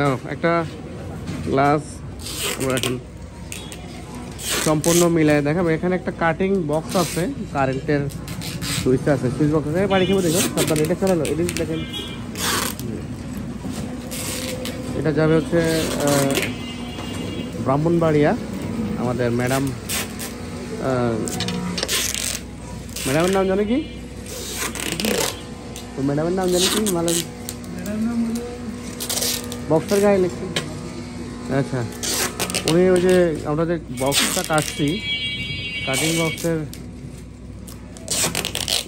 নাও একটা গ্লাস আমরা এখন সম্পূর্ণ মিলায় দেখাবো। এখানে একটা কাটিং বক্স আছে, কারেন্টের সুইচ আছে, সুইচ বক্স আছে। বাড়ি খেয়ে দেখো সাবধান, এটা চালানো, এটা দেখেন। এটা যাবে হচ্ছে ব্রাহ্মণবাড়িয়া। আমাদের ম্যাডামের নাম জানে কি? তো ম্যাডামের নাম জানে কি? মালন বক্সের গায়ে লিখছি। আচ্ছা, উনি ওই যে আমরা যে বক্সটা কাটছি, কাটিং বক্সের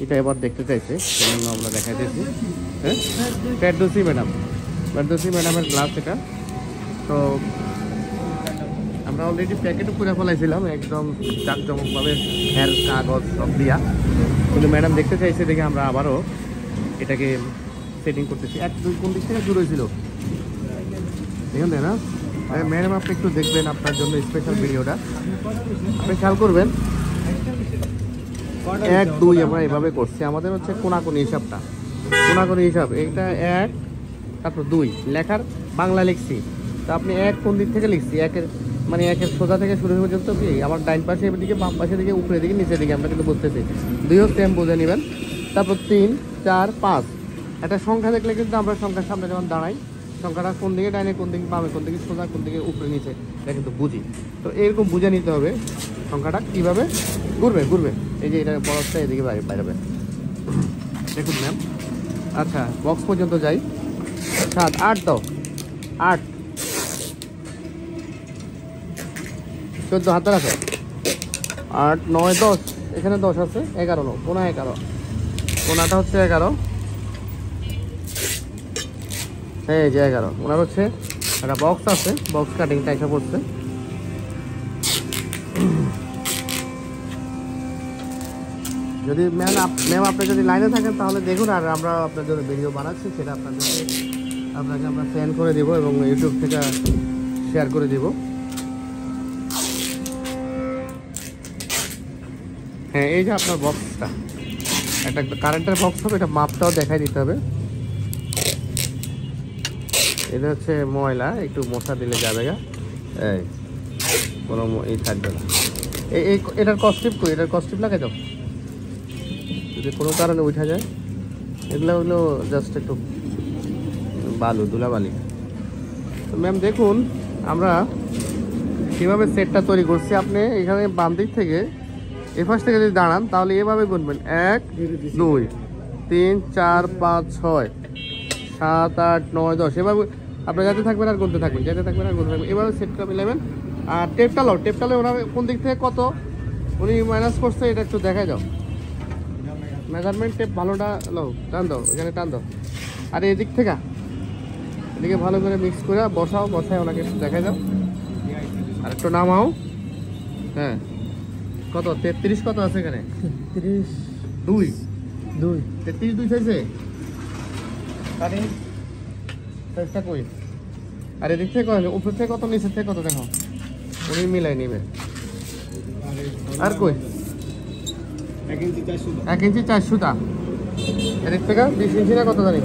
এটা এবার দেখতে চাইছে, সেজন্য আমরা দেখাইতেছি। হ্যাঁ, ফেরদৌসী ম্যাডামের গ্লাস এটা। তো আমরা অলরেডি প্যাকেটও করে ফেলাইছিলাম একদম জাঁকজমকভাবে, হেয়ার কাগজ সব দিয়া, কিন্তু ম্যাডাম দেখতে চাইছে দেখে আমরা আবারও এটাকে সেটিং করতেছি। কোন দিক থেকে শুরু হয়েছিল দেখেন না ম্যাডাম? আপনি একটু দেখবেন, আপনার জন্য স্পেশাল ভিডিওটা আপনি খেয়াল করবেন। 1 2 আমরা এভাবে করছি, আমাদের হচ্ছে কোনাকুনি হিসাবটা, কোনাকুনি হিসাব। এইটা 1, তারপর 2 লেখার বাংলা লিখছি। তো আপনি 1 কোন দিক থেকে লিখছি, 1-এর মানে 1-এর সোজা থেকে শুরু পর্যন্ত কি আমার ডাইন পাশে দিকে, বাম পাশে দিকে, উপরের দিকে, নিচের দিকে আমরা কিন্তু বুঝতেছি। 2ও সেম বুঝে নেবেন। তারপর 3 4 5 একটা সংখ্যা দেখলে কিন্তু আমরা সংখ্যার সামনে যখন দাঁড়াই, সংখ্যাটা কোন দিকে ডাইনে, কোন দিকে বামে, কোন দিকে সোজা, কোন দিকে উপরে নিচে, এটা কিন্তু বুঝি। তো এরকম বুঝে নিতে হবে সংখ্যাটা কীভাবে ঘুরবে। এই যে এটা বরফটা এদিকে বাইরে দেখুন ম্যাম। আচ্ছা, বক্স পর্যন্ত যাই। 7 8 দাও, 8 14 হাতে রাখো, 8 9 10, এখানে 10 আছে, 11 নো, কোনা 11, কোনাটা হচ্ছে 11। এই যে 11, ওনার হচ্ছে একটা বক্স আছে, বক্স কাটিংটা এসে পড়ছে। যদি ম্যাম আপনি যদি লাইনে থাকেন তাহলে দেখুন, আর আমরা আপনার জন্য ভিডিও বানাচ্ছি, সেটা আপনাকে আমরা সেন্ড করে দেবো এবং ইউটিউব থেকে শেয়ার করে দেব। হ্যাঁ, এই যে আপনার বক্সটা, একটা কারেন্টের বক্স হবে, এটা মাপটাও দেখাই দিতে হবে। এটা হচ্ছে ময়লা, একটু মশা দিলে যাবে গা, এই কোনো এই থাকবে না। এটার কস্টিপ কই, এটার কস্টিপ লাগাই দাও, যদি কোনো কারণে উঠা যায়। এগুলো হলো জাস্ট একটু ধুলাবালি। তো ম্যাম দেখুন আমরা কীভাবে সেটটা তৈরি করছি। আপনি এখানে বাম দিক থেকে এ পাশ থেকে যদি দাঁড়ান তাহলে এভাবে গুনবেন, 1 2 3 4 5 6 7 8 9 10, এভাবে আপনি যাতে থাকবেন আর গুনতে থাকবেন, এভাবে সেটটা মিলাবেন। আর টেপটা লো ওরা কোন দিক থেকে কত উনি মাইনাস করছে এটা একটু দেখাই দাও। মেজারমেন্ট টেপ ভালোটা লো, টান দাও, এখানে টান দাও। আর এদিক থেকে এদিকে ভালো করে মিক্স করে বসায় ওনাকে একটু দেখাই দাও। আর একটু নামাও। হ্যাঁ, কত 33 কত আছে এখানে? 33 2 চাইছে কাটিং সাইজটা কই? আর এদিক থেকে কত, উপর থেকে কত, নিচের থেকে কত দেখো, উনি মিলাই নেবে। আর কই 1 ইঞ্চি 4 সুতা, এদিক থেকে 20 ইঞ্চি না কত জানি।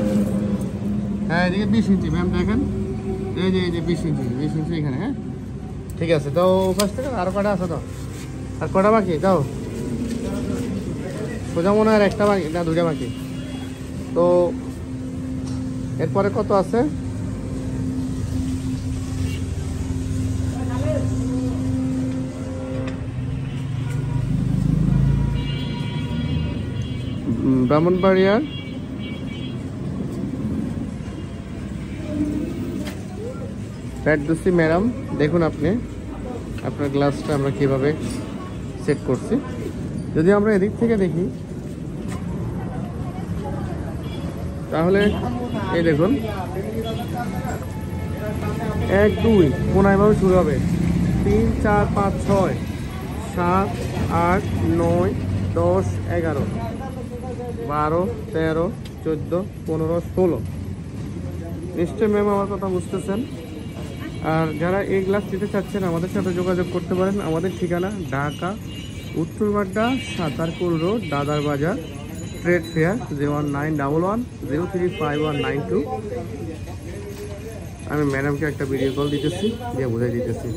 হ্যাঁ, এদিকে 20 ইঞ্চি ম্যাম দেখেন, এই যে 20 ইঞ্চি এখানে। হ্যাঁ ঠিক আছে। তো ফার্স্ট থেকে আরও কটা আছে? তো আর কটা বাকি দাও, সোজা মনে হয় একটা বাকি না, 2টা বাকি। তো এরপরে কত আছে? ব্রাহ্মণবাড়িয়ার ফেরদৌসী ম্যাডাম, দেখুন আপনি আপনার গ্লাসটা আমরা কিভাবে সেট করছি। যদি আমরা এদিক থেকে দেখি তাহলে এই দেখুন 1 2 কোনায় ভাবে শুরু হবে, 3 4 5 6 7 8 9 10 11 12 13 14 15 16। নিশ্চয় ম্যাম আমার কথা বুঝতেছেন। আর যারা এই গ্লাস নিতে চাচ্ছেন আমাদের সাথে যোগাযোগ করতে পারেন। আমাদের ঠিকানা ঢাকা উত্তরবাড্ডা সাতারকুল রোড, দাদার বাজার, ট্রেড ফেয়ার, 01911 035 192। আমি ম্যাডামকে একটা ভিডিও কল দিতেছি, দিয়ে বুঝাই দিতেছি।